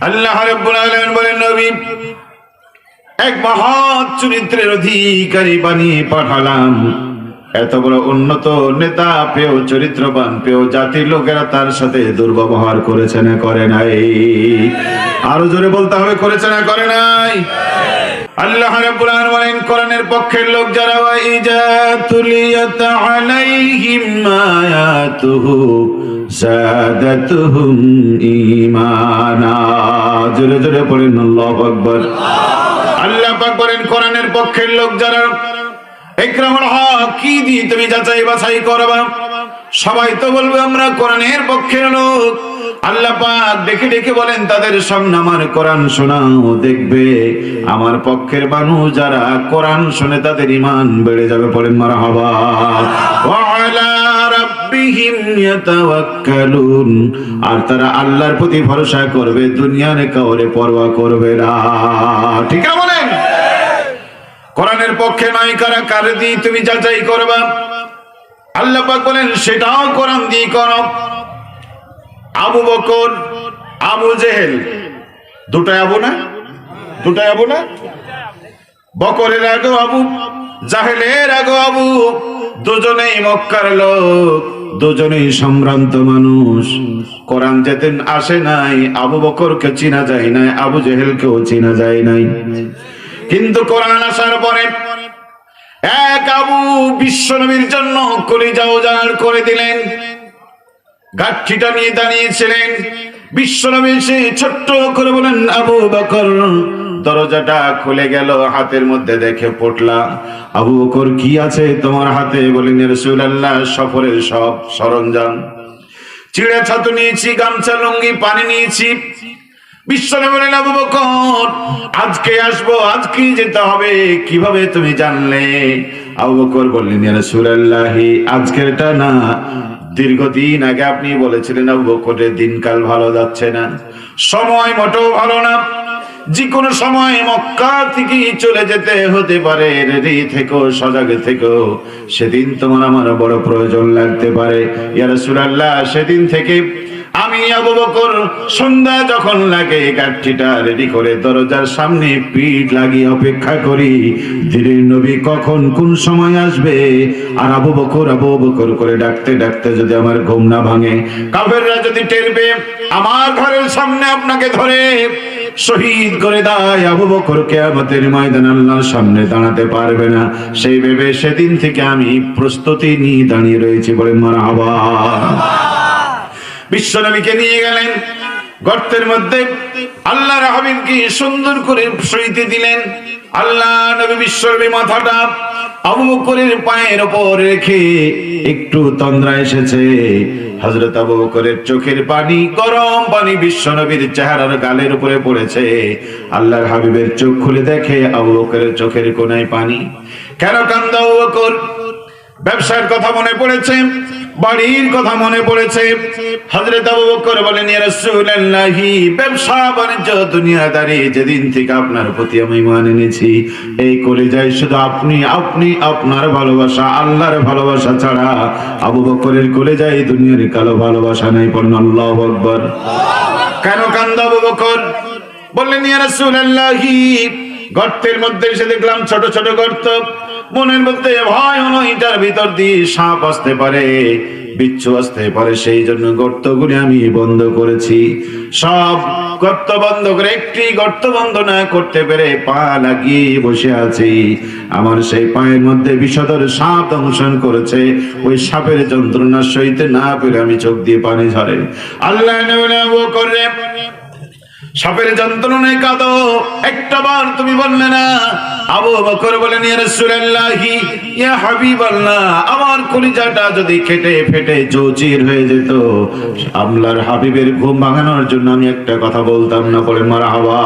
আল্লাহ রাব্বুল আলামিন বলেন, নবী এক মহৎ চরিত্রের অধিকারী বানিয়ে পাঠালাম। এত বড় উন্নত নেতা পেয়েও, চরিত্রবান পেয়েও জাতির লোকেরা তার সাথে দুর্ব্যবহার করেছে না করে নাই? আরো জোরে বলতে হবে, করেছে না করে নাই? আল্লাহ রাব্বুল আলামিন বলেন, কোরআনের পক্ষের লোক যারা, ওয়াইজা তুলিয়াত আলাইহিম আয়াতুহু যাদাতুহুম ঈমানা। জোরে জোরে বলেন আল্লাহু আকবার। আল্লাহ পাক বলেন, কোরআনের পক্ষের লোক যারা, ইকরামুল হক কি দিয়ে তুমি যাচাই বাছাই করবা? সবাই তো বলবে আমরা কোরআনের পক্ষের লোক। আল্লাহ পাক ডেকে ডেকে বলেন, তাদের সামনে আমার কোরআন শোনাও, দেখবে আমার পক্ষের মানুষ যারা কোরআন শুনে তাদের ঈমান বেড়ে যাবে। পড়েন মারহাবা। ওয়া আলা রাব্বিহিম ইয়াতাওয়াক্কালুন, আর তারা আল্লাহর প্রতি ভরসা করবে, দুনিয়ার কাউরে পরোয়া করবে না। ঠিক আছে বলেন? কোরআনের পক্ষে নয় কারা, কারে দিয়ে তুমি যাচাই করবা? আল্লাহ পাক বলেন, সেটাও কোরআন দিয়ে করো। আবু বকর, আবু জেহেল, দুটাই আবু না? দুটাই আবু না? বকরের আগে আবু, জাহেলের আগে আবু, দুজনেই মক্কার লোক, দুজনেই সম্ভ্রান্ত মানুষ। কোরআন যেদিন আসে নাই, আবু বকরকে চিনা যায় নাই, আবু জেহেলকেও চিনা যায় নাই। কিন্তু কোরআন আসার পরে এক আবু বিশ্বনবীর জন্য কলিজা উজাড় করে দিলেন। গাঠটিটা নিয়ে দাঁড়িয়েছিলেন। বিশ্বনবী এসে ছোট্ট করে বলেন, আবু বকর। দরজাটা খুলে গেল, হাতের মধ্যে দেখে পটলা। আবু বকর, কি আছে তোমার হাতে? বলেন, ইয়া রাসূলুল্লাহ, সফরের সব সরঞ্জাম, চিড়া ছাতু নিয়েছি, গামছা, লুঙ্গি, পানি নিয়েছি। বিশ্বনবী বলেন, আবু বকর, আজকে আসবো, আজকেই যেতে হবে, কিভাবে তুমি জানলে? আবু বকর বললেন, ইয়া রাসূলুল্লাহ, আজকেরটা না, দীর্ঘদিন আগে আপনি বলেছিলেন আবু বকরের দিনকাল ভালো যাচ্ছে না, সময় মোটেও ভালো না, যে কোনো সময় মক্কা থেকে চলে যেতে হতে পারে, রেডি থেকো, সজাগ থেকো, সেদিন তোমার আমার বড় প্রয়োজন লাগতে পারে। ইয়া রাসূলুল্লাহ, সেদিন থেকে আমি আবু বকর সন্ধ্যা যখন লাগে গাড়িটা রেডি করে দরজার সামনে পিঠ লাগিয়ে অপেক্ষা করি, ধীরে নবী কখন কোন সময় আসবে। আর আবু বকর করে ডাকতে ডাকতে যদি আমার ঘুম না ভাঙে, কাফেররা যদি টের পেয়ে আমার ঘরের সামনে আপনাকে ধরে শহীদ করে দেয়, আবু বকর কিয়ামতের ময়দানে আল্লাহর সামনে দাঁড়াতে পারবে না। সেই ভেবে সেদিন থেকে আমি প্রস্তুতি নিয়ে দাঁড়িয়ে রয়েছি। বলে মারহাবা। বিশ্বনবীকে নিয়ে গেলেন গর্তের মধ্যে, আল্লাহর হাবিবকে সুন্দর করে শুইতে দিলেন। আল্লাহ নবী বিশ্বনবী মাথাটা আবু বকরের পায়ের উপর রেখে, একটু তন্দ্রা এসেছে, হযরত আবু বকরের চোখের পানি, গরম পানি বিশ্বনবীর চেহারার গালের উপরে পড়েছে। আল্লাহর হাবিবের চোখ খুলে দেখে আবু বকরের চোখের কোণায় পানি। কেন কান্দা আবু বকর? ব্যবসার কথা মনে পড়েছে, বাড়ির কথা মনে পড়েছে। হযরত আবু বকর বলেন, ইয়া রাসূলুল্লাহ, ব্যবসা বাণিজ্য দুনিয়াদারি যেদিন থেকে আপনার প্রতি আমি ঈমান এনেছি, এই কলিজায় শুধু আপনি আপনি আপনার ভালোবাসা, আল্লাহর ভালোবাসা ছাড়া আবু বকরের কলিজায় দুনিয়ার কালো ভালোবাসা নাই। পড়ুন আল্লাহু আকবার। কেন কান্দা আবু বকর? বললেন, ইয়া রাসূলুল্লাহ, গর্তের মধ্যে এসে দেখলাম ছোট ছোট গর্ত, মনের মধ্যে ভয় হলো এটার ভিতর দিয়ে সাপ আসতে পারে, বিচ্ছু আসতে পারে, সেই জন্য গর্তগুলি আমি বন্ধ করেছি। সব গর্ত বন্ধ করে একটি গর্ত বন্ধ না করতে পেরে পা লাগিয়ে বসে আছি। আমার সেই পায়ের মধ্যে বিষধর সাপ দংশন করেছে, ওই সাপের যন্ত্রণা সইতে না পেরে আমি চোখ দিয়ে পানি ঝরে। আল্লাহ করে সাপের যন্ত্রণায় কাঁদো, একটা বার তুমি বললে না। আবু বকর বলেন, ইয়া রাসূলুল্লাহ, ইয়া হাবিবাল্লাহ, আমার কলিজাটা যদি কেটে ফেটে চৌচির হয়ে যেত, আল্লাহর হাবিবের ঘুম ভাঙানোর জন্য আমি একটা কথা বলতাম না। পড়ে মারহাবা।